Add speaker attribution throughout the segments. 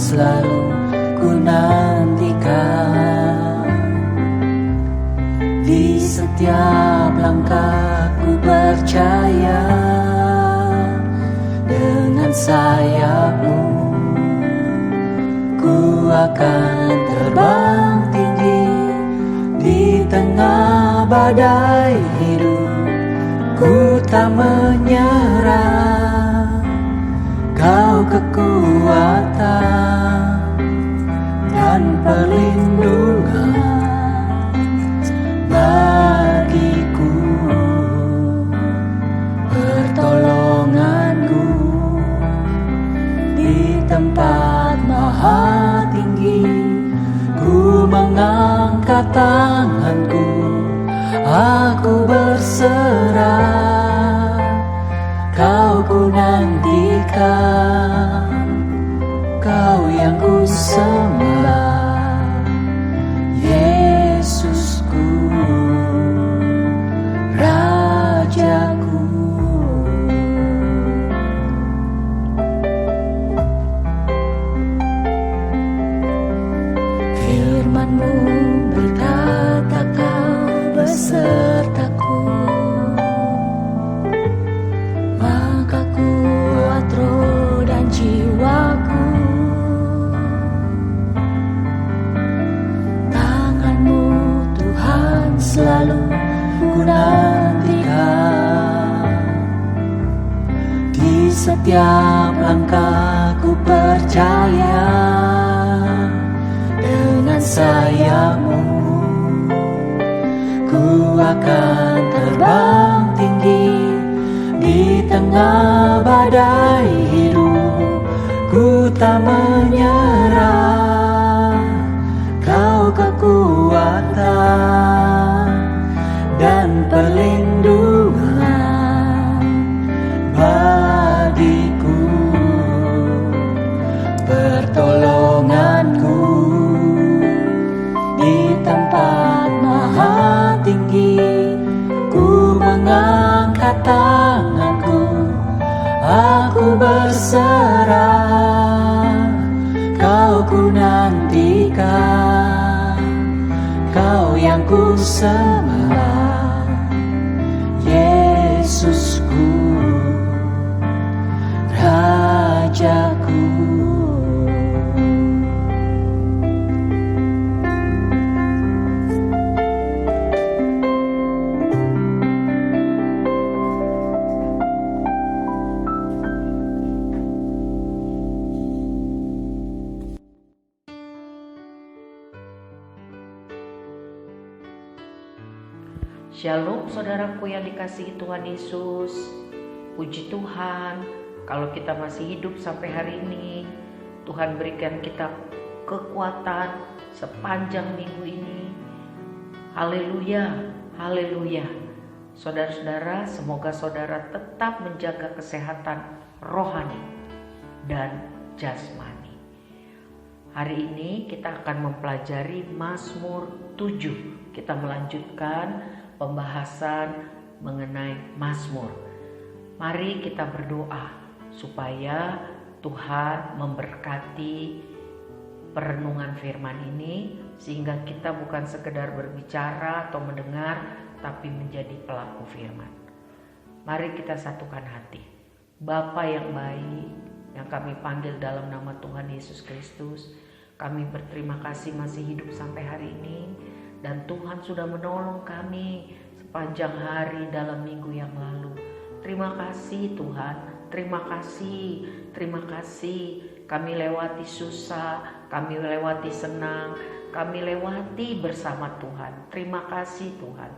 Speaker 1: selalu ku nantikan. Di setiap langkah ku percaya, dengan sayap-Mu ku akan terbang tinggi. Di tengah badai hidup ku tak menyerah. Kau kekuatan dan perlindungan bagiku, pertolonganku di tempat maha tinggi. Ku mengangkat tanganku, aku berserah. Kau ku nantikan, Kau yang ku sembah, Yesusku, Rajaku. Firman-Mu berkata, Kau besertaku, maka kuat roh dan jiwaku. Tangan-Mu Tuhan selalu ku nantikan. Di setiap langkah ku percaya, dengan sayap-Mu ku akan terbang tinggi. Di tengah badai hidup ku tak menyerah. Kau kekuatan dan perlindungan bagiku, pertolonganku di tempat maha tinggi. Ku mengangkat tanganku, aku berserah. Kau ku nantikan, Kau yang ku sembah, Yesusku, Rajaku.
Speaker 2: Shalom saudaraku yang dikasihi Tuhan Yesus. Puji Tuhan, kalau kita masih hidup sampai hari ini, Tuhan berikan kita kekuatan sepanjang minggu ini. Haleluya, haleluya. Saudara-saudara, semoga saudara tetap menjaga kesehatan rohani dan jasmani. Hari ini kita akan mempelajari Mazmur 7. Kita melanjutkan pembahasan mengenai Mazmur. Mari kita berdoa supaya Tuhan memberkati perenungan firman ini, sehingga kita bukan sekedar berbicara atau mendengar, tapi menjadi pelaku firman. Mari kita satukan hati. Bapa yang baik, yang kami panggil dalam nama Tuhan Yesus Kristus, kami berterima kasih masih hidup sampai hari ini. Dan Tuhan sudah menolong kami sepanjang hari dalam minggu yang lalu. Terima kasih Tuhan, terima kasih, terima kasih. Kami lewati susah, kami lewati senang, kami lewati bersama Tuhan. Terima kasih Tuhan.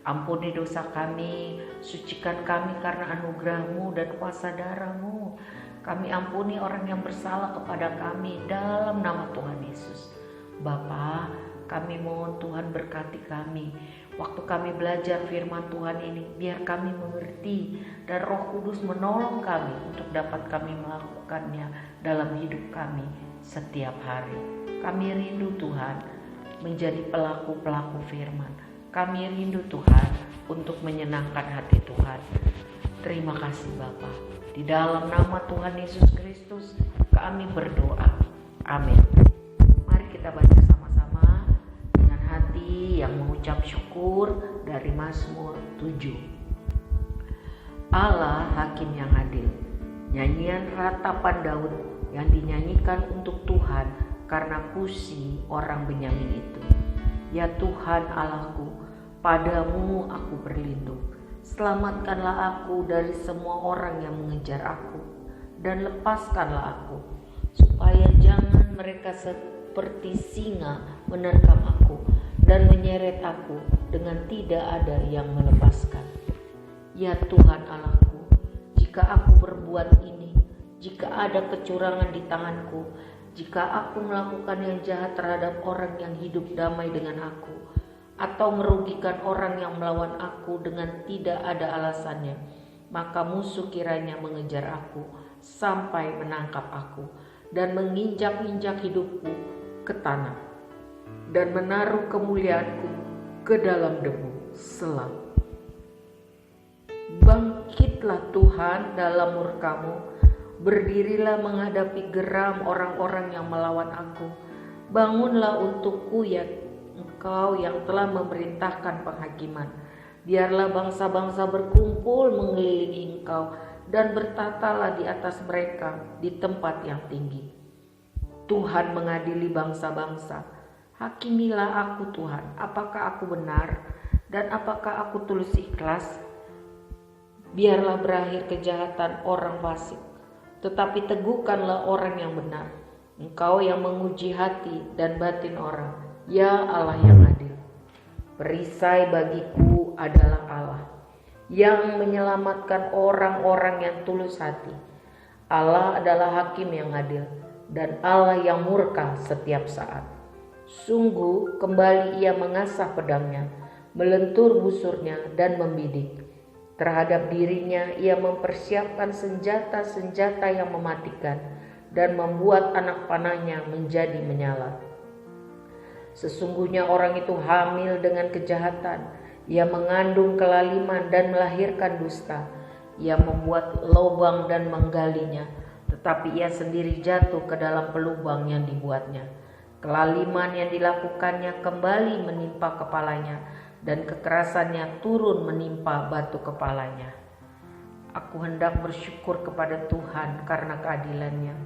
Speaker 2: Ampuni dosa kami, sucikan kami karena anugerah-Mu dan kuasa darah-Mu. Kami ampuni orang yang bersalah kepada kami dalam nama Tuhan Yesus. Bapa, kami mohon Tuhan berkati kami. Waktu kami belajar firman Tuhan ini, biar kami mengerti dan Roh Kudus menolong kami untuk dapat kami melakukannya dalam hidup kami setiap hari. Kami rindu Tuhan menjadi pelaku-pelaku firman. Kami rindu Tuhan untuk menyenangkan hati Tuhan. Terima kasih Bapa. Di dalam nama Tuhan Yesus Kristus kami berdoa. Amin. Mari kita baca sama-sama dengan hati yang mengucap syukur dari Mazmur 7. Allah hakim yang adil. Nyanyian ratapan Daud yang dinyanyikan untuk Tuhan karena Kusi orang Benyamin itu. Ya Tuhan Allahku, padamu aku berlindung. Selamatkanlah aku dari semua orang yang mengejar aku, dan lepaskanlah aku, supaya jangan mereka seperti singa menerkam aku dan menyeret aku dengan tidak ada yang melepaskan. Ya Tuhan Allahku, jika aku berbuat ini, jika ada kecurangan di tanganku, jika aku melakukan yang jahat terhadap orang yang hidup damai dengan aku, atau merugikan orang yang melawan aku dengan tidak ada alasannya, maka musuh kiranya mengejar aku sampai menangkap aku dan menginjak-injak hidupku ke tanah dan menaruh kemuliaanku ke dalam debu selam. Bangkitlah Tuhan dalam murka-Mu, berdirilah menghadapi geram orang-orang yang melawan aku. Bangunlah untukku ya Engkau yang telah memerintahkan penghakiman. Biarlah bangsa-bangsa berkumpul mengelilingi Engkau dan bertatalah di atas mereka di tempat yang tinggi. Tuhan mengadili bangsa-bangsa. Hakimilah aku Tuhan, apakah aku benar dan apakah aku tulus ikhlas? Biarlah berakhir kejahatan orang fasik, tetapi teguhkanlah orang yang benar. Engkau yang menguji hati dan batin orang, ya Allah yang adil. Perisai bagiku adalah Allah yang menyelamatkan orang-orang yang tulus hati. Allah adalah hakim yang adil dan Allah yang murka setiap saat. Sungguh kembali ia mengasah pedangnya, melentur busurnya dan membidik. Terhadap dirinya ia mempersiapkan senjata-senjata yang mematikan dan membuat anak panahnya menjadi menyala. Sesungguhnya orang itu hamil dengan kejahatan, ia mengandung kelaliman dan melahirkan dusta. Ia membuat lubang dan menggalinya, tetapi ia sendiri jatuh ke dalam pelubang yang dibuatnya. Kelaliman yang dilakukannya kembali menimpa kepalanya, dan kekerasannya turun menimpa batu kepalanya. Aku hendak bersyukur kepada Tuhan karena keadilannya,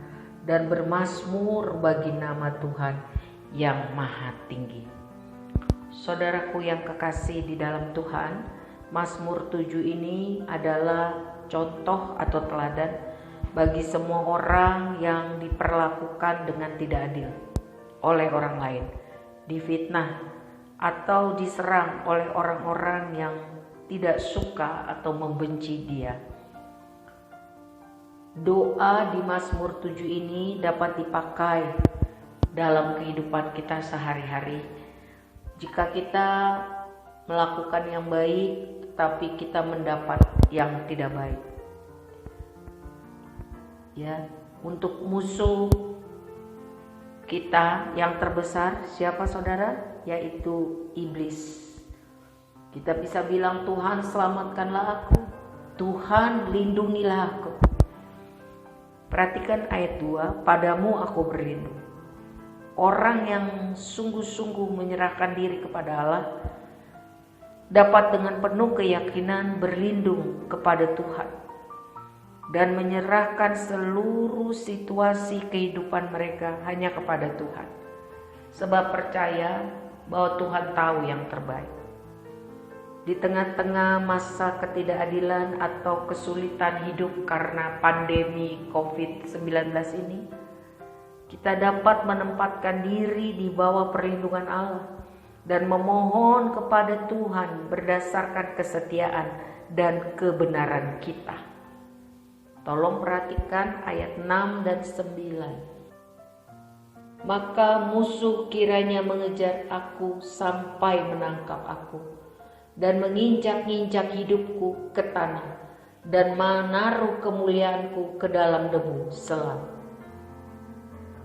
Speaker 2: dan bermazmur bagi nama Tuhan yang maha tinggi. Saudaraku yang kekasih di dalam Tuhan, Mazmur 7 ini adalah contoh atau teladan bagi semua orang yang diperlakukan dengan tidak adil oleh orang lain, difitnah atau diserang oleh orang-orang yang tidak suka atau membenci dia. Doa di Mazmur 7 ini dapat dipakai dalam kehidupan kita sehari-hari. Jika kita melakukan yang baik, tapi kita mendapat yang tidak baik. Ya, untuk musuh kita yang terbesar siapa saudara? Yaitu iblis. Kita bisa bilang, Tuhan selamatkanlah aku, Tuhan lindungilah aku. Perhatikan ayat 2, padamu aku berlindung. Orang yang sungguh-sungguh menyerahkan diri kepada Allah dapat dengan penuh keyakinan berlindung kepada Tuhan dan menyerahkan seluruh situasi kehidupan mereka hanya kepada Tuhan, sebab percaya bahwa Tuhan tahu yang terbaik. Di tengah-tengah masa ketidakadilan atau kesulitan hidup karena pandemi COVID-19 ini, kita dapat menempatkan diri di bawah perlindungan Allah dan memohon kepada Tuhan berdasarkan kesetiaan dan kebenaran kita. Tolong perhatikan ayat 6 dan 9. Maka musuh kiranya mengejar aku sampai menangkap aku dan menginjak-injak hidupku ke tanah dan menaruh kemuliaanku ke dalam debu selam.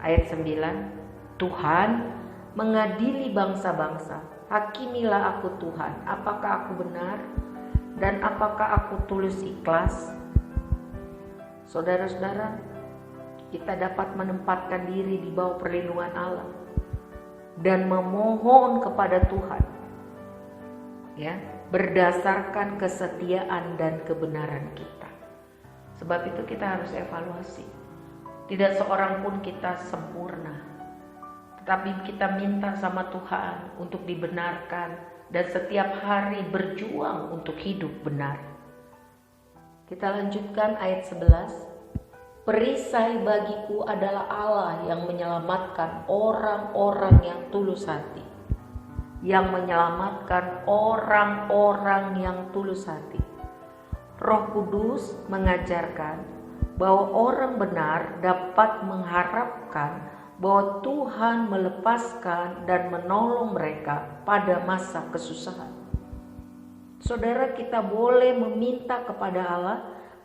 Speaker 2: Ayat 9, Tuhan mengadili bangsa-bangsa. Hakimilah aku Tuhan, apakah aku benar dan apakah aku tulus ikhlas? Saudara-saudara, kita dapat menempatkan diri di bawah perlindungan Allah dan memohon kepada Tuhan, ya, berdasarkan kesetiaan dan kebenaran kita. Sebab itu kita harus evaluasi. Tidak seorang pun kita sempurna, tetapi kita minta sama Tuhan untuk dibenarkan dan setiap hari berjuang untuk hidup benar. Kita lanjutkan ayat 11. Perisai bagiku adalah Allah yang menyelamatkan orang-orang yang tulus hati. Yang menyelamatkan orang-orang yang tulus hati. Roh Kudus mengajarkan bahwa orang benar dapat mengharapkan bahwa Tuhan melepaskan dan menolong mereka pada masa kesusahan. Saudara, kita boleh meminta kepada Allah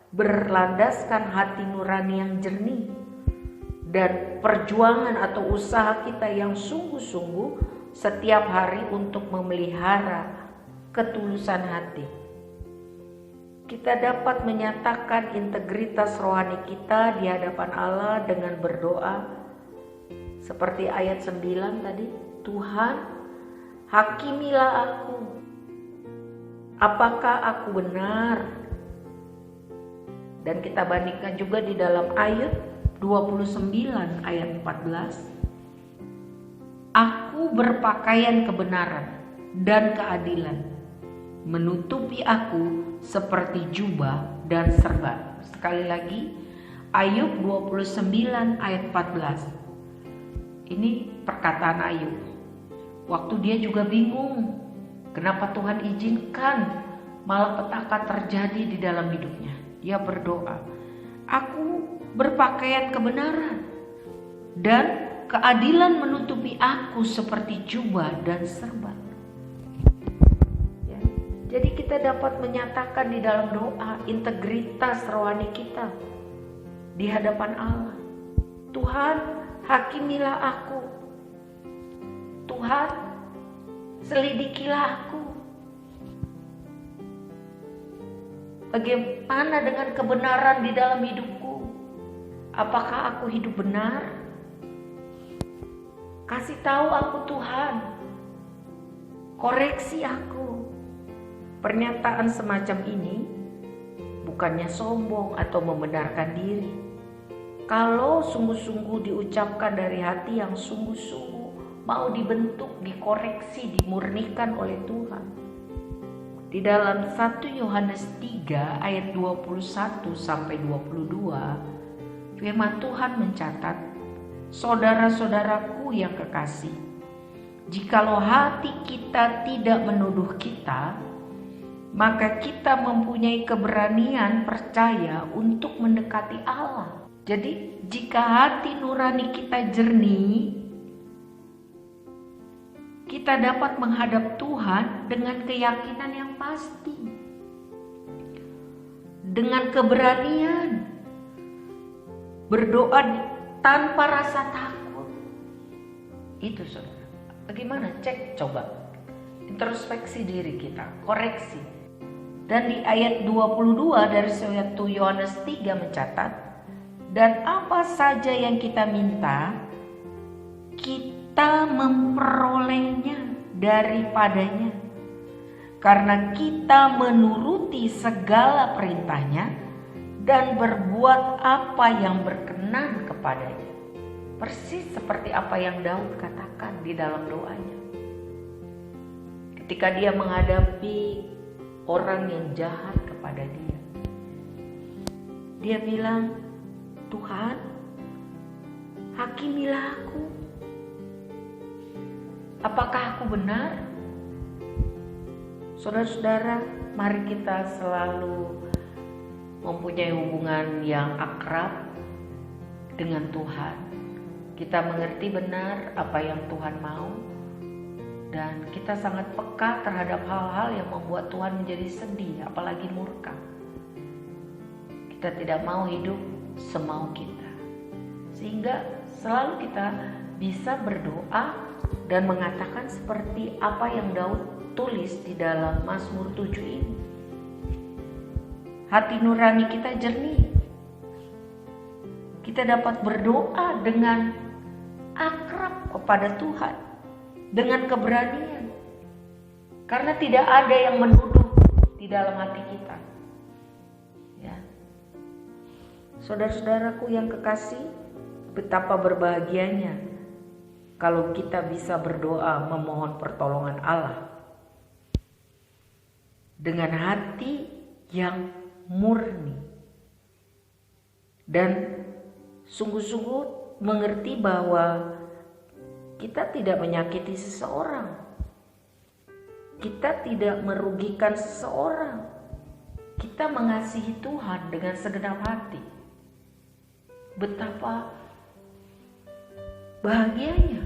Speaker 2: berlandaskan hati nurani yang jernih dan perjuangan atau usaha kita yang sungguh-sungguh setiap hari untuk memelihara ketulusan hati. Kita dapat menyatakan integritas rohani kita di hadapan Allah dengan berdoa seperti ayat 9 tadi. Tuhan, hakimilah aku. Apakah aku benar? Dan kita bandingkan juga di dalam ayat 29 ayat 14. Aku berpakaian kebenaran dan keadilan, menutupi aku seperti jubah dan serban. Sekali lagi, Ayub 29 ayat 14. Ini perkataan Ayub. Waktu dia juga bingung, kenapa Tuhan izinkan malapetaka terjadi di dalam hidupnya. Dia berdoa, aku berpakaian kebenaran dan keadilan menutupi aku seperti jubah dan serban. Ya. Jadi kita dapat menyatakan di dalam doa integritas rohani kita di hadapan Allah. Tuhan, hakimilah aku. Tuhan, selidikilah aku. Bagaimana dengan kebenaran di dalam hidupku? Apakah aku hidup benar? Kasih tahu aku Tuhan. Koreksi aku. Pernyataan semacam ini bukannya sombong atau membenarkan diri. Kalau sungguh-sungguh diucapkan dari hati yang sungguh-sungguh mau dibentuk, dikoreksi, dimurnikan oleh Tuhan. Di dalam 1 Yohanes 3 ayat 21 sampai 22, firman Tuhan mencatat, saudara-saudaraku yang kekasih, jikalau hati kita tidak menuduh kita, maka kita mempunyai keberanian percaya untuk mendekati Allah. Jadi jika hati nurani kita jernih, kita dapat menghadap Tuhan dengan keyakinan yang pasti, dengan keberanian, berdoa tanpa rasa takut. Itu saudara. Bagaimana? Cek, coba. Introspeksi diri kita, koreksi. Dan di ayat 22 dari 1 Yohanes 3 mencatat, dan apa saja yang kita minta, kita memperolehnya daripadanya, karena kita menuruti segala perintahnya dan berbuat apa yang berkenan kepadanya. Persis seperti apa yang Daud katakan di dalam doanya. Ketika dia menghadapi orang yang jahat kepada dia, dia bilang, Tuhan, hakimilah aku. Apakah aku benar? Saudara-saudara, mari kita selalu mempunyai hubungan yang akrab dengan Tuhan. Kita mengerti benar apa yang Tuhan mau, dan kita sangat peka terhadap hal-hal yang membuat Tuhan menjadi sedih, apalagi murka. Kita tidak mau hidup semau kita, sehingga selalu kita bisa berdoa dan mengatakan seperti apa yang Daud tulis di dalam Mazmur 7 ini. Hati nurani kita jernih. kita dapat berdoa dengan akrab kepada Tuhan, dengan keberanian. Karena tidak ada yang menuduh di dalam hati kita. Ya. Saudara-saudaraku yang kekasih, betapa berbahagianya kalau kita bisa berdoa memohon pertolongan Allah dengan hati yang murni dan sungguh-sungguh mengerti bahwa kita tidak menyakiti seseorang, kita tidak merugikan seseorang, kita mengasihi Tuhan dengan segenap hati. Betapa bahagianya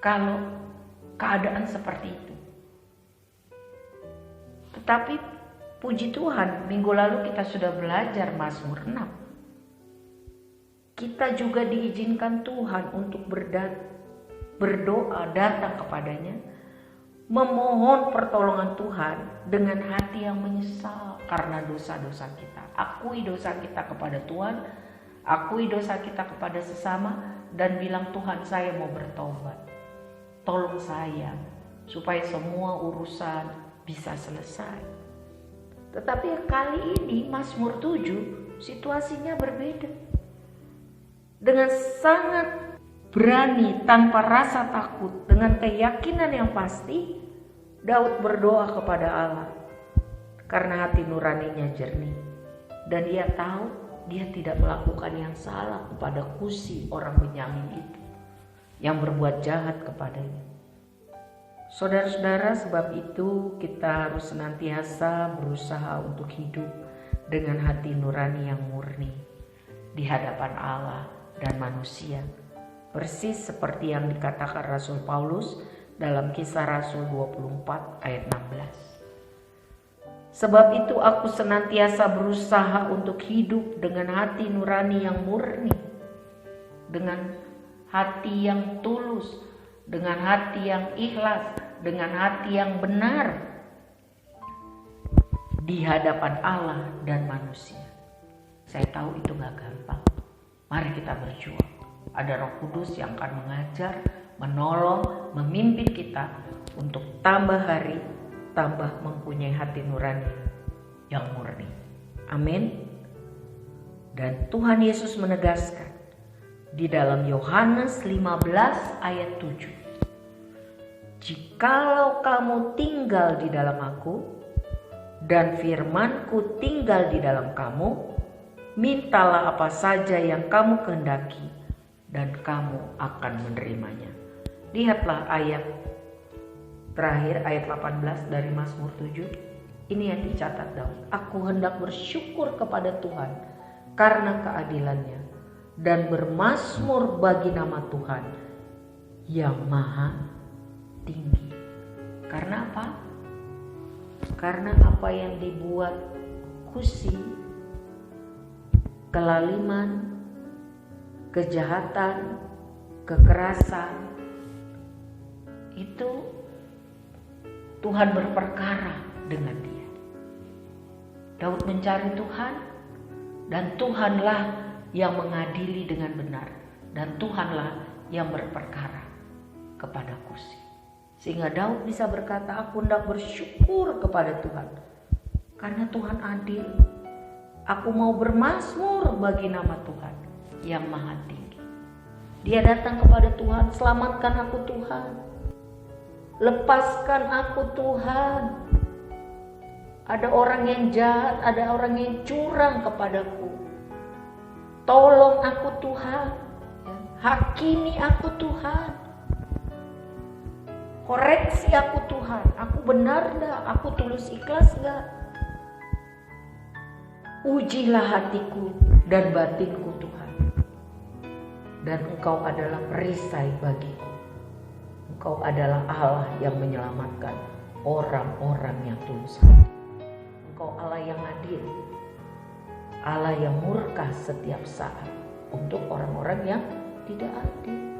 Speaker 2: kalau keadaan seperti itu. Tetapi puji Tuhan, minggu lalu kita sudah belajar Mazmur 6. Kita juga diizinkan Tuhan untuk berdoa, datang kepadanya, memohon pertolongan Tuhan dengan hati yang menyesal karena dosa-dosa kita. Akui dosa kita kepada Tuhan, akui dosa kita kepada sesama, dan bilang, Tuhan, saya mau bertobat. Tolong saya supaya semua urusan bisa selesai. Tetapi kali ini Mazmur 7 situasinya berbeda. Dengan sangat berani, tanpa rasa takut, dengan keyakinan yang pasti, Daud berdoa kepada Allah karena hati nuraninya jernih, dan dia tahu dia tidak melakukan yang salah kepada Kusi, orang Benyamin itu yang berbuat jahat kepadanya. Saudara-saudara, sebab itu kita harus senantiasa berusaha untuk hidup dengan hati nurani yang murni di hadapan Allah dan manusia, persis seperti yang dikatakan Rasul Paulus dalam Kisah Rasul 24 ayat 16. Sebab itu aku senantiasa berusaha untuk hidup dengan hati nurani yang murni, dengan hati yang tulus, dengan hati yang ikhlas, dengan hati yang benar di hadapan Allah dan manusia. Saya tahu itu gak gampang. Mari kita berjuang. Ada Roh Kudus yang akan mengajar, menolong, memimpin kita untuk tambah hari, tambah mempunyai hati nurani yang murni. Amin. Dan Tuhan Yesus menegaskan di dalam Yohanes 15 ayat 7. Jikalau kamu tinggal di dalam aku dan firman-Ku tinggal di dalam kamu, mintalah apa saja yang kamu kehendaki dan kamu akan menerimanya. Lihatlah ayat terakhir, ayat 18 dari Mazmur 7. Ini yang dicatat Daud. Aku hendak bersyukur kepada Tuhan karena keadilannya dan bermazmur bagi nama Tuhan yang maha tinggi. Karena apa? Karena apa yang dibuat Kusi, kelaliman, kejahatan, kekerasan, itu Tuhan berperkara dengan dia. Daud mencari Tuhan, dan Tuhanlah yang mengadili dengan benar, dan Tuhanlah yang berperkara kepada Kusi. Sehingga Daud bisa berkata, aku hendak bersyukur kepada Tuhan karena Tuhan adil. Aku mau bermazmur bagi nama Tuhan yang maha tinggi. Dia datang kepada Tuhan, selamatkan aku Tuhan, lepaskan aku Tuhan. Ada orang yang jahat, ada orang yang curang kepadaku. Tolong aku Tuhan, hakimi aku Tuhan. Koreksi aku Tuhan, aku benar gak? Aku tulus ikhlas gak? Ujilah hatiku dan batinku Tuhan. Dan Engkau adalah perisai bagiku. Engkau adalah Allah yang menyelamatkan orang-orang yang tulus hati. Engkau Allah yang adil, Allah yang murka setiap saat untuk orang-orang yang tidak adil.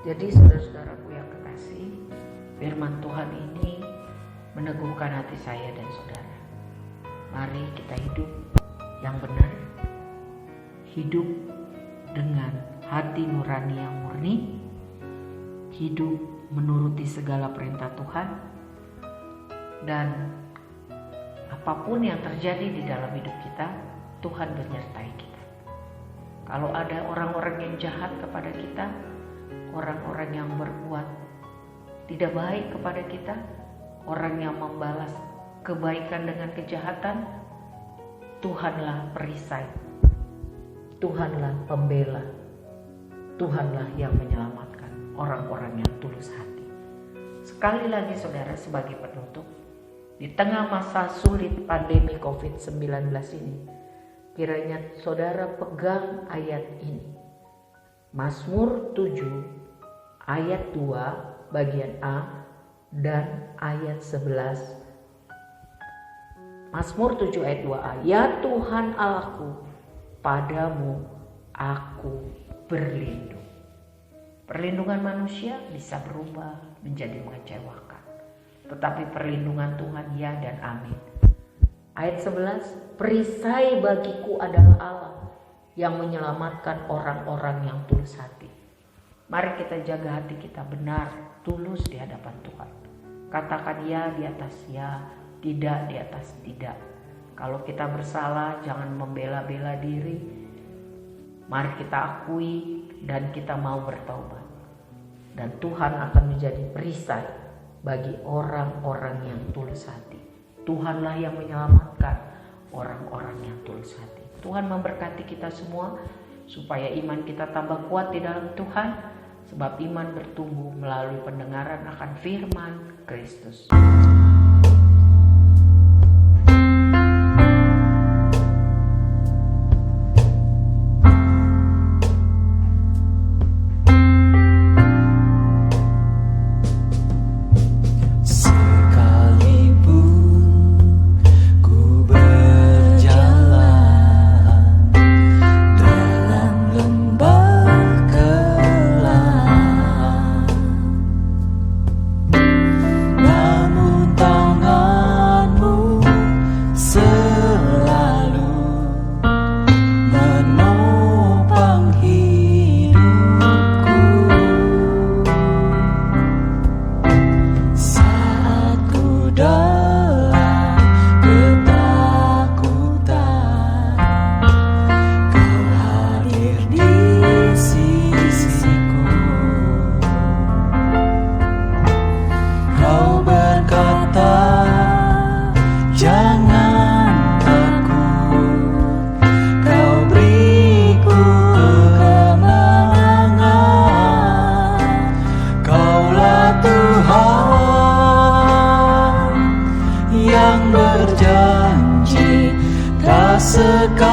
Speaker 2: Jadi saudara-saudaraku yang kekasih, firman Tuhan ini meneguhkan hati saya dan saudara. Mari kita hidup yang benar, hidup dengan hati nurani yang murni, hidup menuruti segala perintah Tuhan, dan apapun yang terjadi di dalam hidup kita, Tuhan menyertai kita. Kalau ada orang-orang yang jahat kepada kita, orang-orang yang berbuat tidak baik kepada kita, orang yang membalas kebaikan dengan kejahatan, Tuhanlah perisai, Tuhanlah pembela, Tuhanlah yang menyelamatkan orang-orang yang tulus hati. Sekali lagi saudara, sebagai penutup, di tengah masa sulit pandemi COVID-19 ini, kiranya saudara pegang ayat ini. Mazmur 7 ayat 2 bagian A dan ayat 11. Mazmur 7 ayat 2a. Ya Tuhan Allahku, padamu aku berlindung. Perlindungan manusia bisa berubah menjadi mengecewakan, tetapi perlindungan Tuhan ya dan amin. Ayat 11, perisai bagiku adalah Allah yang menyelamatkan orang-orang yang tulus hati. Mari kita jaga hati kita benar, tulus di hadapan Tuhan. Katakan ya di atas ya, tidak di atas tidak. Kalau kita bersalah, jangan membela-bela diri. Mari kita akui dan kita mau bertobat. Dan Tuhan akan menjadi perisai bagi orang-orang yang tulus hati. Tuhanlah yang menyelamatkan orang-orang yang tulus hati. Tuhan memberkati kita semua supaya iman kita tambah kuat di dalam Tuhan, sebab iman bertumbuh melalui pendengaran akan firman Kristus.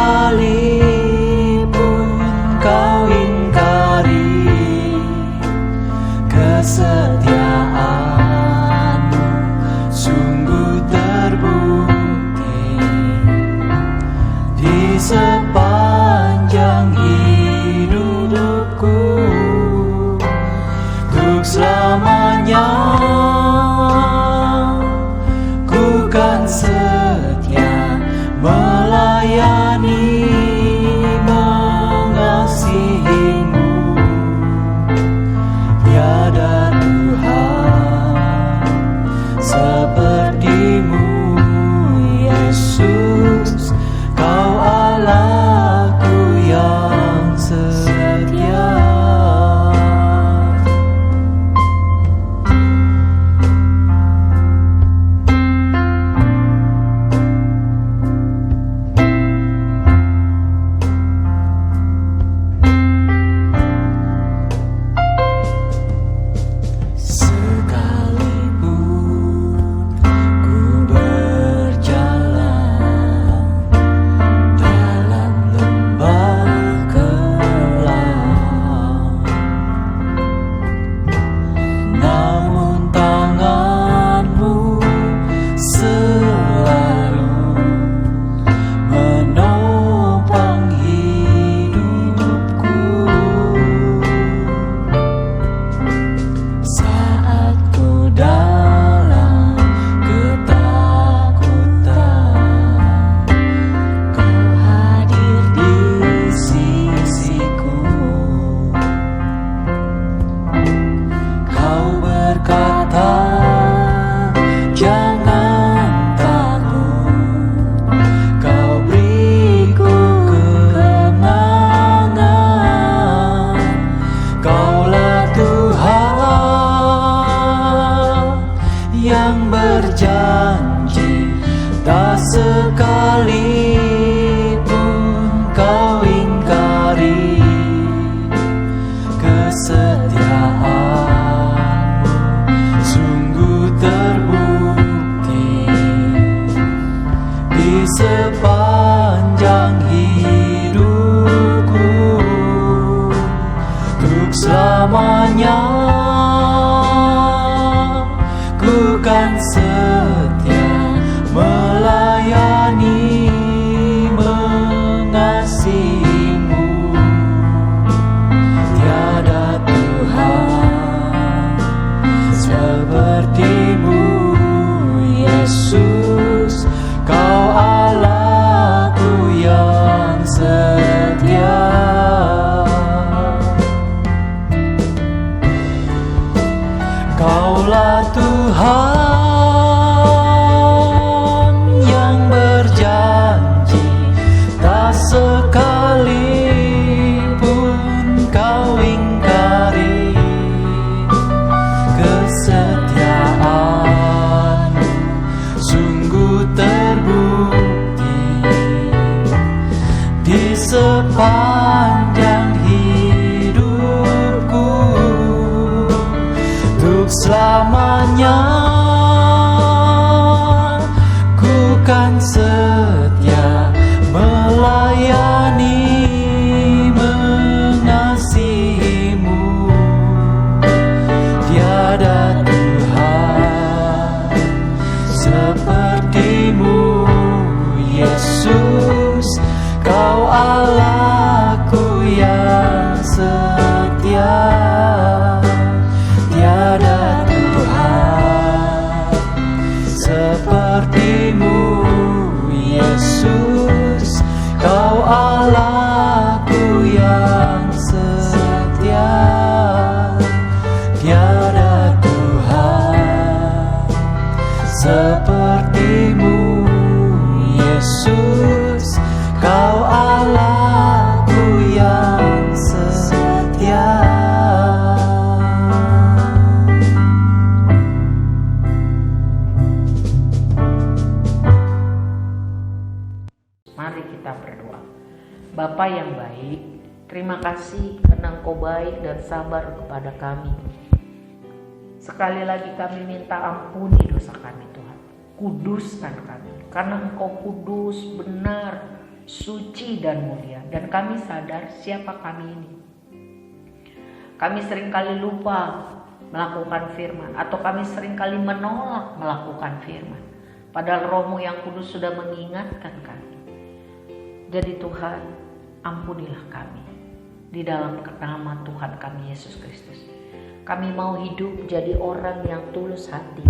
Speaker 1: Sekalipun kau ingkari kesetiaanmu, sungguh terbukti di sepanjang hidupku, untuk selamanya ku kan setia melayani, mengasihimu. Tiada Tuhan sepertimu, Yesus, kau Allahku yang setia. Dalam sekalipun kau ingkari kesetiaanmu sungguh terbukti di sepanjang hidupku, untuk selamanya ku kan setia melayani, mengasihimu. Tiada Tuhan sepertimu, Yesus. Kau Allahku yang setia. Tiada Tuhan sepertimu, Yesus. Kau Allahku yang setia. Tiada Tuhan sepertimu, Yesus. Kau Allahku yang setia.
Speaker 2: Mari kita berdoa. Bapa yang baik, terima kasih karena Engkau baik dan sabar kepada kami. Sekali lagi kami minta ampuni dosa kami Tuhan. Kuduskan kami, karena Engkau kudus, benar, suci dan mulia. Dan kami sadar siapa kami ini. Kami seringkali lupa melakukan firman, atau kami seringkali menolak melakukan firman, padahal Roh-Mu yang kudus sudah mengingatkan kami. Jadi Tuhan, ampunilah kami di dalam nama Tuhan kami Yesus Kristus. Kami mau hidup jadi orang yang tulus hati.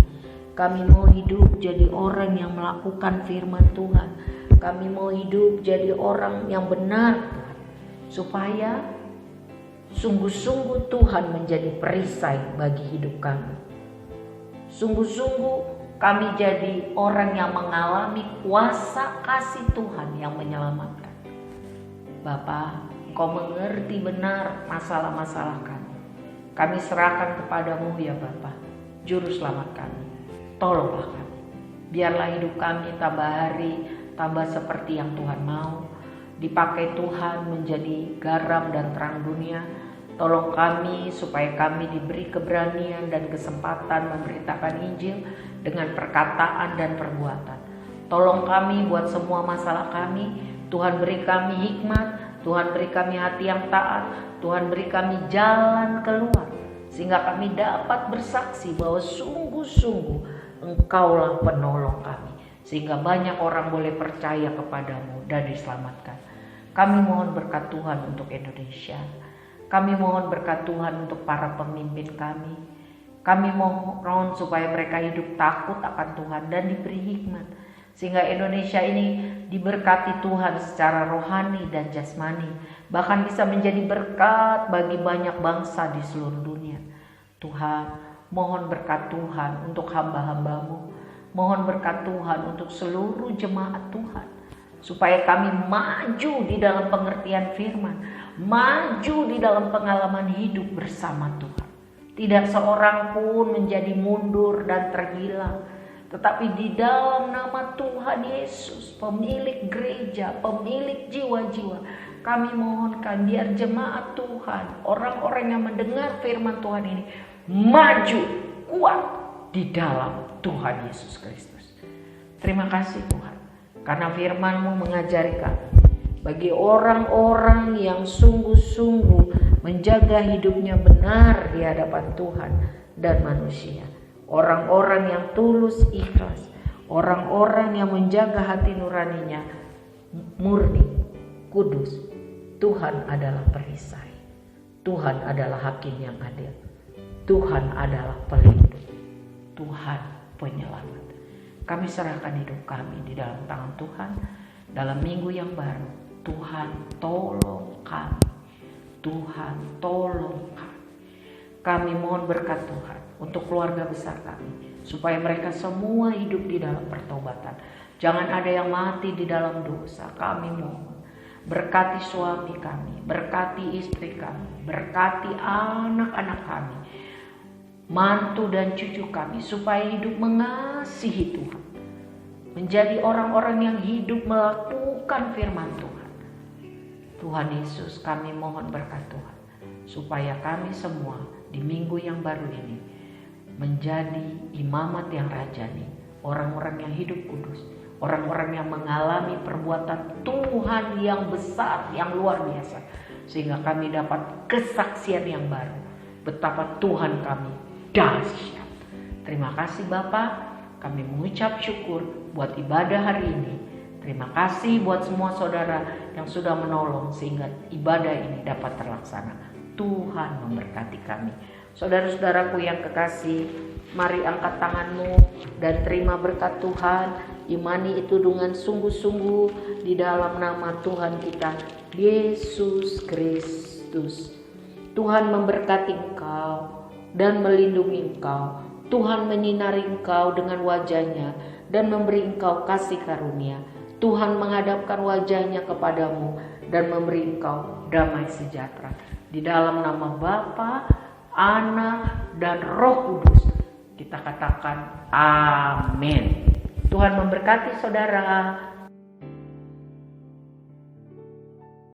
Speaker 2: Kami mau hidup jadi orang yang melakukan firman Tuhan. Kami mau hidup jadi orang yang benar Tuhan, supaya sungguh-sungguh Tuhan menjadi perisai bagi hidup kami. Sungguh-sungguh kami jadi orang yang mengalami kuasa kasih Tuhan yang menyelamatkan. Bapa, Engkau mengerti benar masalah-masalah kami. Kami serahkan kepadamu ya Bapa, Juru Selamat kami. Tolonglah kami. Biarlah hidup kami tambah hari, tambah seperti yang Tuhan mau. Dipakai Tuhan menjadi garam dan terang dunia. Tolong kami supaya kami diberi keberanian dan kesempatan memberitakan Injil dengan perkataan dan perbuatan. Tolong kami buat semua masalah kami. Tuhan beri kami hikmat, Tuhan beri kami hati yang taat, Tuhan beri kami jalan keluar, sehingga kami dapat bersaksi bahwa sungguh-sungguh Engkaulah penolong kami, sehingga banyak orang boleh percaya kepadamu dan diselamatkan. Kami mohon berkat Tuhan untuk Indonesia. Kami mohon berkat Tuhan untuk para pemimpin kami. Kami mohon supaya mereka hidup takut akan Tuhan dan diberi hikmat, sehingga Indonesia ini diberkati Tuhan secara rohani dan jasmani, bahkan bisa menjadi berkat bagi banyak bangsa di seluruh dunia. Tuhan, mohon berkat Tuhan untuk hamba-hambamu. Mohon berkat Tuhan untuk seluruh jemaat Tuhan, supaya kami maju di dalam pengertian firman, maju di dalam pengalaman hidup bersama Tuhan. Tidak seorang pun menjadi mundur dan terhilang, tetapi di dalam nama Tuhan Yesus, pemilik gereja, pemilik jiwa-jiwa, kami mohonkan biar jemaat Tuhan, orang-orang yang mendengar firman Tuhan ini maju kuat di dalam Tuhan Yesus Kristus. Terima kasih Tuhan, karena firman-Mu mengajari kami, bagi orang-orang yang sungguh-sungguh menjaga hidupnya benar di hadapan Tuhan dan manusia, orang-orang yang tulus ikhlas, orang-orang yang menjaga hati nuraninya murni, kudus. Tuhan adalah perisai, Tuhan adalah hakim yang adil, Tuhan adalah pelindung, Tuhan penyelamat. Kami serahkan hidup kami di dalam tangan Tuhan. Dalam minggu yang baru, Tuhan tolong kami, Tuhan tolong kami. Kami mohon berkat Tuhan untuk keluarga besar kami, supaya mereka semua hidup di dalam pertobatan. Jangan ada yang mati di dalam dosa. Kami mohon Berkati suami kami, berkati istri kami, berkati anak-anak kami, mantu dan cucu kami, supaya hidup mengasihi Tuhan, menjadi orang-orang yang hidup melakukan firman Tuhan. Tuhan Yesus, kami mohon berkat Tuhan, supaya kami semua di minggu yang baru ini menjadi imamat yang rajani, orang-orang yang hidup kudus, orang-orang yang mengalami perbuatan Tuhan yang besar, yang luar biasa, sehingga kami dapat kesaksian yang baru betapa Tuhan kami dahsyat. Terima kasih Bapa, kami mengucap syukur buat ibadah hari ini. Terima kasih buat semua saudara yang sudah menolong sehingga ibadah ini dapat terlaksana. Tuhan memberkati kami. Saudara-saudaraku yang kekasih, mari angkat tanganmu dan terima berkat Tuhan. Imani itu dengan sungguh-sungguh di dalam nama Tuhan kita, Yesus Kristus. Tuhan memberkati engkau dan melindungi engkau. Tuhan menyinari engkau dengan wajahnya dan memberi engkau kasih karunia. Tuhan menghadapkan wajahnya kepadamu dan memberi engkau damai sejahtera. Di dalam nama Bapa, Anak, dan Roh Kudus kita katakan amin. Tuhan memberkati saudara.